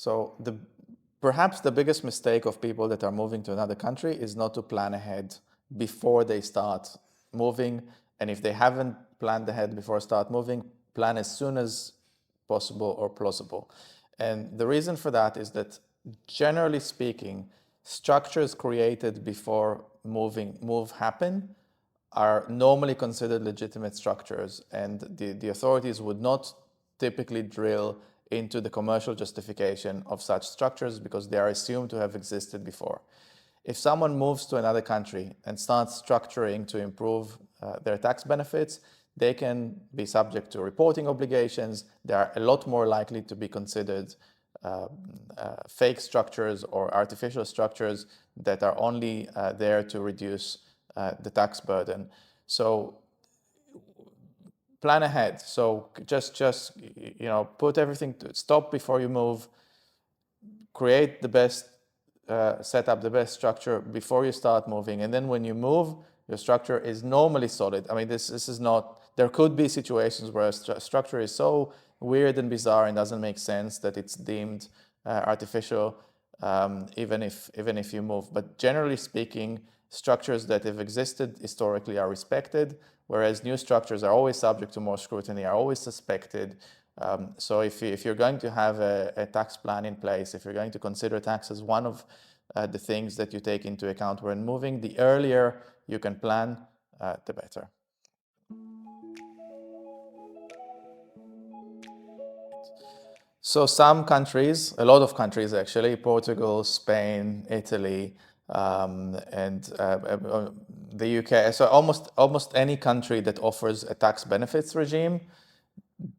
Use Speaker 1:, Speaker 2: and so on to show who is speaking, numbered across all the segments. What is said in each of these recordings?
Speaker 1: So perhaps the biggest mistake of people that are moving to another country is not to plan ahead before they start moving. And if they haven't planned ahead before start moving, plan as soon as possible or plausible. And the reason for that is that, generally speaking, structures created before move happen are normally considered legitimate structures, and the authorities would not typically drill into the commercial justification of such structures because they are assumed to have existed before. If someone moves to another country and starts structuring to improve their tax benefits, they can be subject to reporting obligations. They are a lot more likely to be considered fake structures or artificial structures that are only there to reduce the tax burden. So plan ahead. So just put everything to stop before you move. Create the best set up the best structure before you start moving, and then when you move, your structure is normally solid. I mean, this is not. There could be situations where a structure is so weird and bizarre and doesn't make sense that it's deemed artificial, even if you move. But generally speaking, structures that have existed historically are respected, whereas new structures are always subject to more scrutiny, are always suspected. So if you're going to have a tax plan in place, if you're going to consider tax as one of the things that you take into account when moving, the earlier you can plan, the better. So some countries, a lot of countries actually, Portugal, Spain, Italy, and the UK, so almost any country that offers a tax benefits regime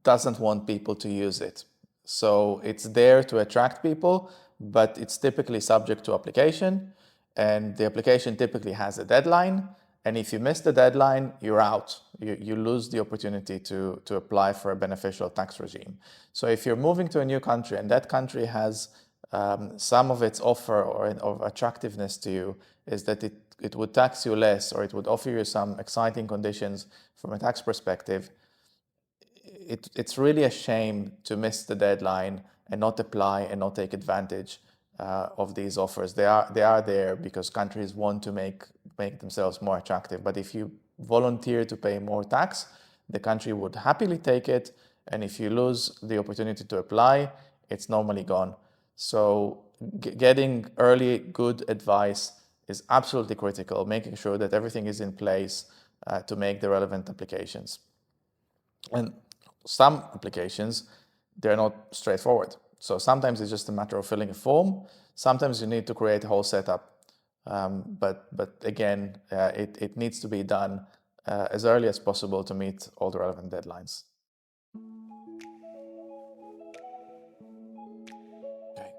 Speaker 1: doesn't want people to use it. So it's there to attract people, but it's typically subject to application, and the application typically has a deadline. And if you miss the deadline, you're out. You lose the opportunity to apply for a beneficial tax regime. So if you're moving to a new country and that country has some of its offer or of attractiveness to you is that it would tax you less, or it would offer you some exciting conditions from a tax perspective, it's really a shame to miss the deadline and not apply and not take advantage of these offers. They are there because countries want to make themselves more attractive. But if you volunteer to pay more tax, the country would happily take it. And if you lose the opportunity to apply, it's normally gone. So getting early good advice is absolutely critical, making sure that everything is in place to make the relevant applications. And some applications, they're not straightforward. So sometimes it's just a matter of filling a form. Sometimes you need to create a whole setup. But again, it needs to be done as early as possible to meet all the relevant deadlines. Okay.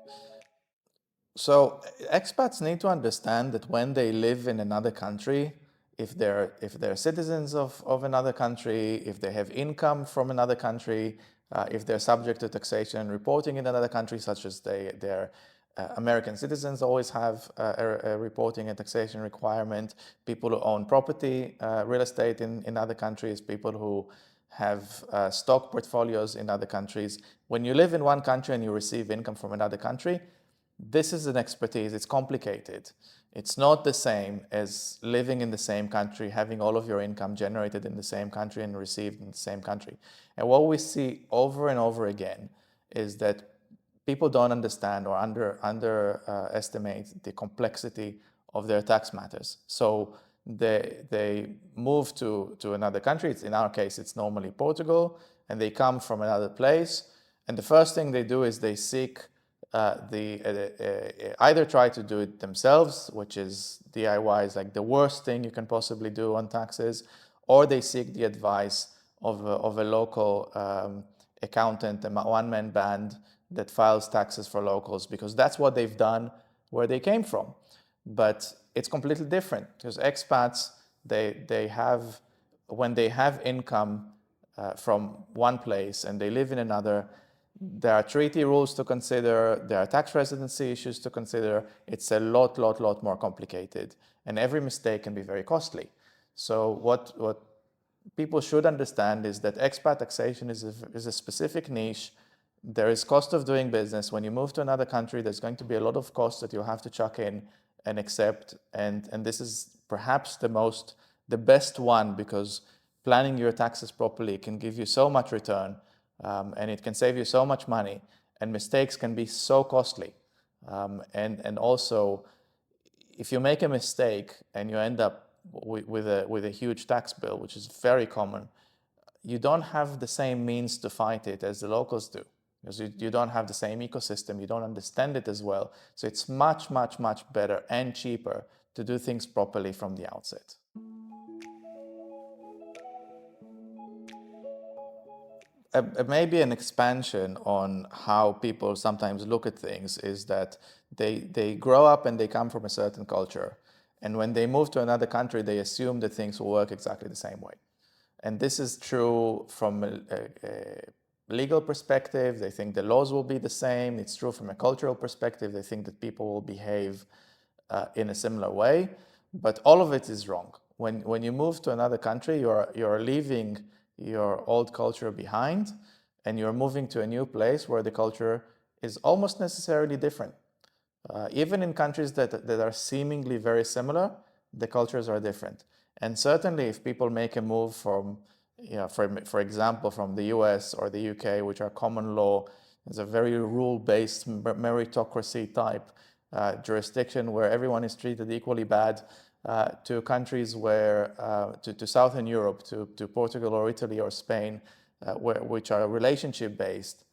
Speaker 1: So expats need to understand that when they live in another country, if they're citizens of another country, if they have income from another country, if they're subject to taxation and reporting in another country, such as they're American citizens always have a reporting and taxation requirement. People who own property, real estate in other countries, people who have stock portfolios in other countries. When you live in one country and you receive income from another country, this is an expertise. It's complicated. It's not the same as living in the same country, having all of your income generated in the same country and received in the same country. And what we see over and over again is that people don't understand or underestimate the complexity of their tax matters. So they move to another country. In our case, it's normally Portugal, and they come from another place. And the first thing they do is they seek either try to do it themselves, which is DIY is like the worst thing you can possibly do on taxes, or they seek the advice of a local accountant, a one-man band that files taxes for locals, because that's what they've done where they came from. But it's completely different because expats, they have, when they have income from one place and they live in another, there are treaty rules to consider, there are tax residency issues to consider. It's a lot more complicated, and every mistake can be very costly. So what people should understand is that expat taxation is a specific niche there is cost of doing business. When you move to another country, there's going to be a lot of costs that you'll have to chuck in and accept. And this is perhaps the best one, because planning your taxes properly can give you so much return, and it can save you so much money, and mistakes can be so costly. And also, if you make a mistake and you end up with a huge tax bill, which is very common, you don't have the same means to fight it as the locals do, because you don't have the same ecosystem, you don't understand it as well. So it's much, much, much better and cheaper to do things properly from the outset. Maybe an expansion on how people sometimes look at things is that they grow up and they come from a certain culture. And when they move to another country, they assume that things will work exactly the same way. And this is true from a legal perspective. They think the laws will be the same. It's true from a cultural perspective. They think that people will behave in a similar way. But all of it is wrong. When you move to another country, you're leaving your old culture behind, and you're moving to a new place where the culture is almost necessarily different. Even in countries that are seemingly very similar, the cultures are different. And certainly if people make a move from, for example, from the US or the UK, which are common law, is a very rule-based meritocracy type jurisdiction where everyone is treated equally bad, to countries where, to Southern Europe, to Portugal or Italy or Spain, which are relationship-based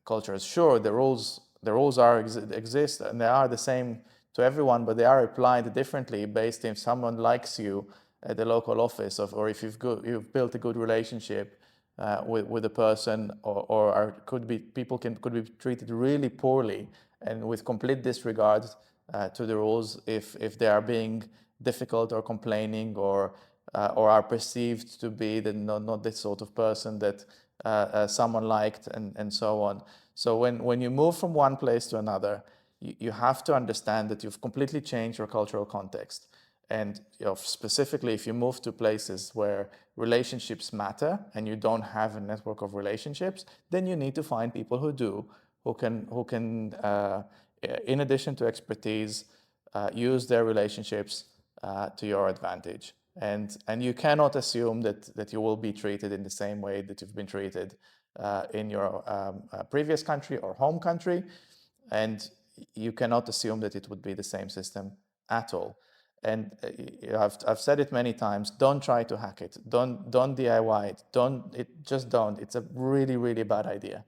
Speaker 1: cultures. Sure, the rules exist and they are the same to everyone, but they are applied differently based if someone likes you at the local office, or if you've built a good relationship with a person, or could be treated really poorly and with complete disregard to the rules if they are being difficult or complaining, or are perceived to be not the sort of person that someone liked, and so on. So when you move from one place to another, you have to understand that you've completely changed your cultural context. And specifically, if you move to places where relationships matter and you don't have a network of relationships, then you need to find people who do, who can in addition to expertise, use their relationships to your advantage. And you cannot assume that you will be treated in the same way that you've been treated in your previous country or home country. And you cannot assume that it would be the same system at all. And I've said it many times, don't try to hack it. Don't DIY it. Just don't. It's a really, really bad idea.